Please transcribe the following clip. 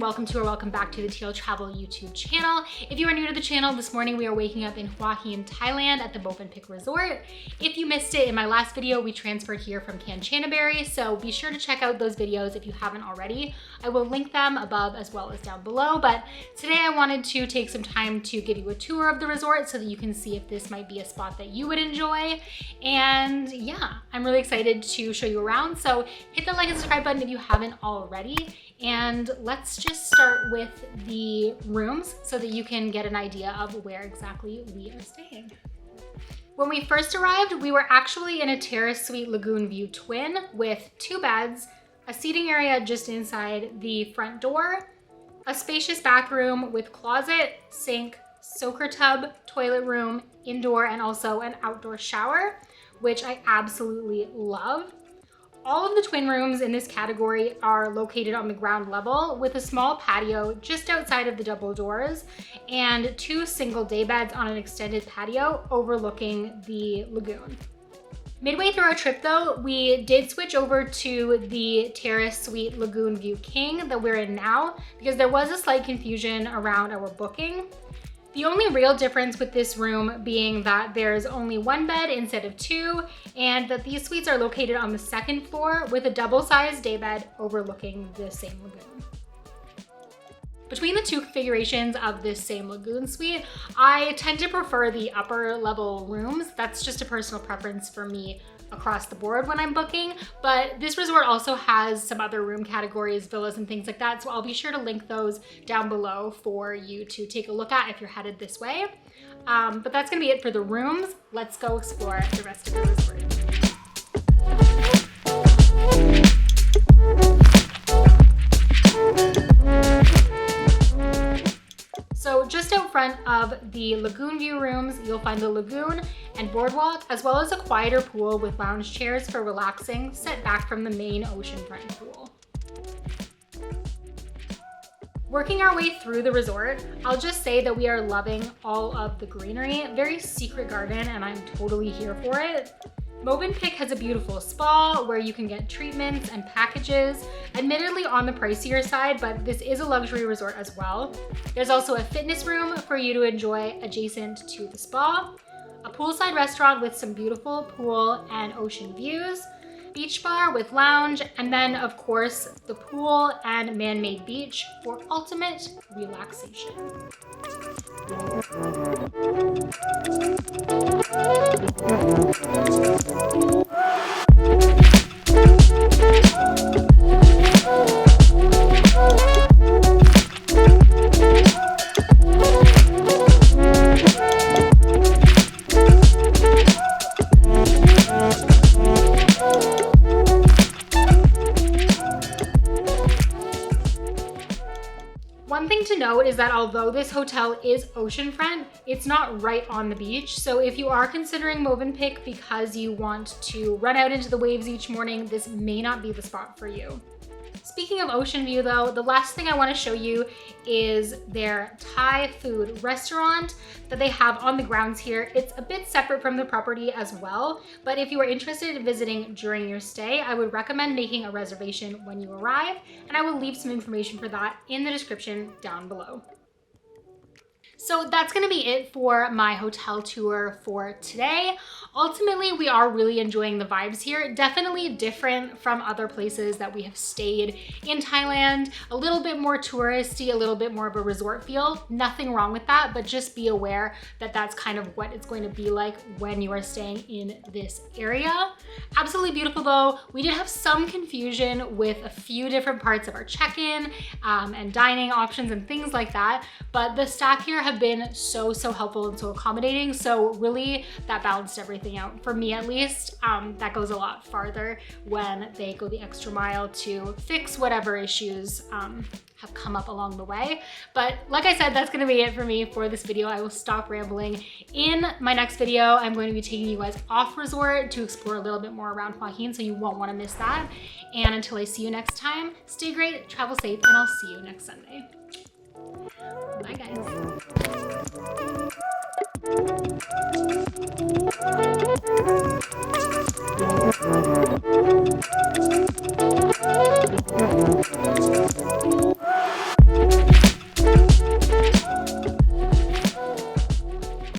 welcome to or welcome back to the TL Travel YouTube channel. If you are new to the channel, this morning we are waking up in Hua Hin, Thailand at the Movenpick Resort. If you missed it in my last video, we transferred here from Kanchanaburi, so be sure to check out those videos if you haven't already. I will link them above as well as down below, but today I wanted to take some time to give you a tour of the resort so that you can see if this might be a spot that you would enjoy. And yeah, I'm really excited to show you around, so hit the like and subscribe button if you haven't already. And let's just start with the rooms so that you can get an idea of where exactly we are staying. When we first arrived, we were actually in a Terrace Suite Lagoon View twin with 2 beds, a seating area just inside the front door, a spacious bathroom with closet, sink, soaker tub, toilet room, indoor, and also an outdoor shower, which I absolutely love. All of the twin rooms in this category are located on the ground level with a small patio just outside of the double doors and 2 single day beds on an extended patio overlooking the lagoon. Midway through our trip though, we did switch over to the Terrace Suite Lagoon View King that we're in now because there was a slight confusion around our booking. The only real difference with this room being that there's only 1 bed instead of 2, and that these suites are located on the 2nd floor with a double-sized daybed overlooking the same lagoon. Between the 2 configurations of this same lagoon suite, I tend to prefer the upper level rooms. That's just a personal preference for me across the board when I'm booking, but this resort also has some other room categories, villas and things like that, so I'll be sure to link those down below for you to take a look at if you're headed this way. But that's gonna be it for the rooms. Let's go explore the rest of the resort. So just out front of the Lagoon View rooms, you'll find the lagoon and boardwalk, as well as a quieter pool with lounge chairs for relaxing, set back from the main oceanfront pool. Working our way through the resort, I'll just say that we are loving all of the greenery. Very secret garden, and I'm totally here for it. Movenpick has a beautiful spa where you can get treatments and packages, admittedly on the pricier side, but this is a luxury resort as well. There's also a fitness room for you to enjoy adjacent to the spa, a poolside restaurant with some beautiful pool and ocean views, beach bar with lounge, and then of course the pool and man-made beach for ultimate relaxation. One thing to note is that although this hotel is oceanfront, it's not right on the beach. So if you are considering Movenpick because you want to run out into the waves each morning, this may not be the spot for you. Speaking of ocean view though, the last thing I want to show you is their Thai food restaurant that they have on the grounds here. It's a bit separate from the property as well, but if you are interested in visiting during your stay, I would recommend making a reservation when you arrive, and I will leave some information for that in the description down below. So that's gonna be it for my hotel tour for today. Ultimately, we are really enjoying the vibes here. Definitely different from other places that we have stayed in Thailand. A little bit more touristy, a little bit more of a resort feel. Nothing wrong with that, but just be aware that that's kind of what it's going to be like when you are staying in this area. Absolutely beautiful though. We did have some confusion with a few different parts of our check-in and dining options and things like that, but the staff here have been so helpful and so accommodating, so really that balanced everything out for me at least. That goes a lot farther when they go the extra mile to fix whatever issues have come up along the way. But like I said, that's gonna be it for me for this video. I will stop rambling. In my next video, I'm going to be taking you guys off resort to explore a little bit more around Hua Hin, so you won't wanna miss that. And until I see you next time, stay great, travel safe, and I'll see you next Sunday. Bye guys.